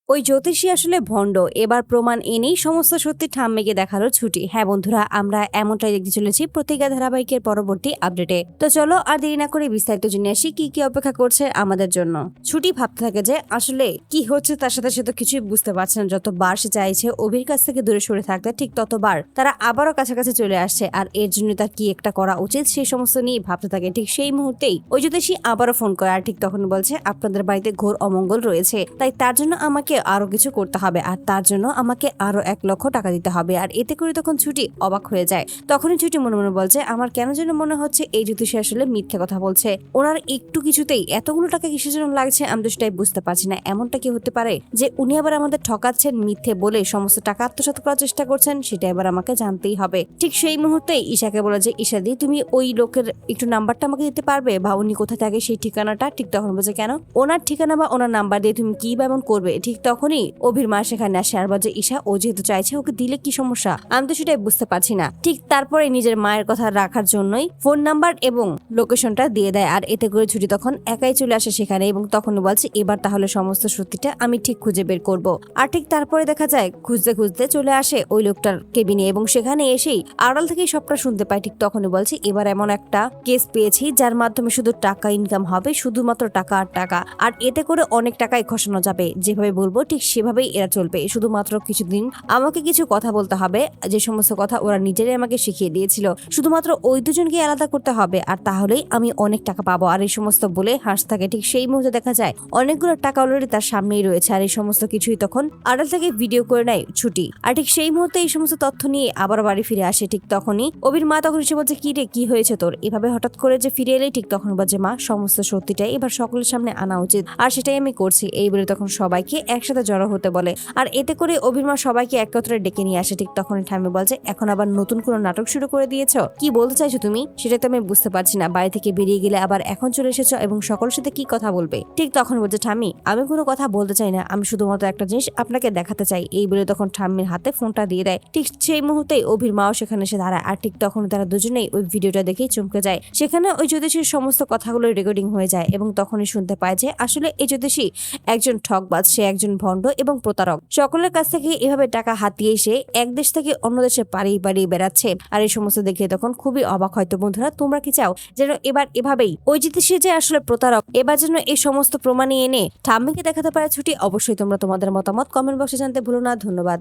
ওই জ্যোতিষী আসলে ভণ্ড। এবার প্রমাণ এনেই সমস্ত সত্যি ঠাম্মিকে দেখালো ছুটি। হ্যাঁ বন্ধুরা, আমরা এমনটাই দেখতে চলেছি প্রতিজ্ঞা ধারাবাহিকের পরবর্তী আপডেটে। তো চলো আর দেরি না করে বিস্তারিত জেনে আসি কি কি অপেক্ষা করছে আমাদের জন্য। ছুটি ভাবতে থাকে যে আসলে কি হচ্ছে তার সাথে সে তো কিছুই বুঝতে পারছে না। যতবার সে চাইছে অভির কাছ থেকে দূরে সরে থাকতে, ঠিক ততবার তারা আবারও কাছাকাছি চলে আসছে। আর এর জন্য তার কি একটা করা উচিত সেই সমস্ত নিয়ে ভাবতে থাকে। ঠিক সেই মুহূর্তেই ওই জ্যোতিষী আবারও ফোন করে, আর ঠিক তখন বলছে আপনাদের বাড়িতে ঘোর অমঙ্গল রয়েছে, তাই তার জন্য আমাকে আরো কিছু করতে হবে, আর তার জন্য আমাকে আরো 1 লক্ষ টাকা দিতে হবে। আর এতে করে তখন ছুটি অবাক হয়ে যায়। তখনই ছুটি মনে মনে বলছে আমার কেন যেন মনে হচ্ছে এই জ্যোতিষী আসলে মিথ্যে কথা বলছে। ওনার একটু কিছুতেই এতগুলো টাকা কিসের জন্য লাগছে আমি তো সেটাই বুঝতে পারছি না। এমনটা কি হতে পারে যে উনি আবার আমাদের ঠকাচ্ছেন, মিথ্যে বলে সমস্ত টাকা আত্মসাৎ করার চেষ্টা করছেন? সেটা এবার আমাকে জানতেই হবে। ঠিক সেই মুহূর্তেই ঈশাকে বলে যে ঈশাদি, তুমি ওই লোকের একটু নাম্বারটা আমাকে দিতে পারবে, বা উনি কোথায় থাকে সেই ঠিকানাটা। ঠিক তখন বলছে কেন, ওনার ঠিকানা বা ওনার নাম্বার দিয়ে তুমি কি বা এমন করবে? ঠিক তখনই অভির মা সেখানে আসে আর বলছে ঈশা, ও যেহেতু চাইছে ওকে দিলে কি সমস্যা? আমি তো সেটাই বুঝতে পারছি না। ঠিক তারপরে নিজের মায়ের কথা রাখার জন্যই ফোন নাম্বার এবং লোকেশনটা দিয়ে দেয়। আর এতে করে ছুটি তখন একাই চলে আসে সেখানে এবং তখনই বলছে এবার তাহলে সমস্ত সত্যিটা আমি ঠিক খুঁজে বের করব। আর ঠিক তারপরে দেখা যায় খুঁজতে খুঁজতে চলে আসে ওই লোকটার কেবিনে এবং সেখানে এসেই আড়াল থেকে সবটা শুনতে পায়। ঠিক তখনই বলছে এবার এমন একটা কেস পেয়েছি যার মাধ্যমে শুধু টাকা ইনকাম হবে, শুধুমাত্র টাকা আর টাকা। আর এতে করে অনেক টাকাই খসানো যাবে। যেভাবে বলবো ঠিক সেভাবেই এরা চলবে। শুধুমাত্র কিছুদিন আমাকে কিছু কথা বলতে হবে, যে সমস্ত কথা ওরা নিজেরাই আমাকে শিখিয়ে দিয়েছিল। শুধুমাত্র ওই দুজনকে আলাদা করতে হবে, আর তাহলেই আমি অনেক টাকা পাবো। আর এই সমস্ত বলে হাসতে থাকে। ঠিক সেই মুহূর্তে দেখা যায় অনেকগুলো টাকা অলরেডি তার সামনেই রয়েছে। আর এই সমস্ত কিছুই তখন আড়াল থেকে ভিডিও করে নেয় ছুটি। আর ঠিক সেই মুহূর্তে এই সমস্ত তথ্য নিয়ে আবার বাড়ি ফিরে আসে। ঠিক তখনই অভির মা তখন এসে বলছে কি রে, কি হয়েছে তোর, এভাবে হঠাৎ করে যে ফিরে এলে? ঠিক তখন বলছে মা, সমস্ত সত্যিটাই এবার সকলের সামনে আনা উচিত, আর সেটাই আমি করছি। এই বলে তখন সবাইকে একসাথে জড়ো হতে বলে। আর এতে করে অভির মা সবাইকে একত্রে ডেকে নিয়ে আসে। ঠিক তখনই ঠাম্মি বলছে এখন আবার নতুন কোনো নাটক শুরু করে দিয়েছো? কি বলতে চাইছো তুমি সেটা তো আমি বুঝতে পারছি না। বাড়ি থেকে বেরিয়ে গেলে আবার এখন চলে এসেছো এবং সকলের সাথে কি কথা বলবে? ঠিক তখন বলছে ঠাম্মি, আমি কোনো কথা বলতে চাই না, আমি শুধুমাত্র একটা জিনিস আপনাকে দেখাতে চাই। এই বলে তখন ঠাম্মির হাতে ফোনটা দিয়ে দেয়। ঠিক সেই মুহূর্তেই অভির মাও সেখানে এসে দাঁড়ায়। আর ঠিক তখন তারা দুজনেই ওই ভিডিওটা দেখেই চমকে যায়। সেখানে ওই জ্যোতিষীর সমস্ত কথাগুলো রেকর্ডিং হয়ে যায় এবং তখনই শুনতে পায় যে আসলে এই জ্যোতিষী একজন ঠকবাজ, সে একজন ভণ্ড এবং প্রতারক। সকলের কাছ থেকে এভাবে টাকা হাতিয়ে সে এক দেশ থেকে অন্য দেশে পাড়িয়ে পাড়িয়ে বেড়াচ্ছে। আর এই সমস্ত দেখে তখন খুবই অবাক। হয়তো বন্ধুরা তোমরা কি চাও যেন এবার এভাবেই ওই জ্যোতিষী যে আসলে প্রতারক, এবার যেন এই সমস্ত প্রমাণে এনে ঠাম্মিকে দেখাতে পারে ছুটি? অবশ্যই তোমরা তোমাদের মতামত কমেন্ট বক্সে জানতে ভুলো না। ধন্যবাদ।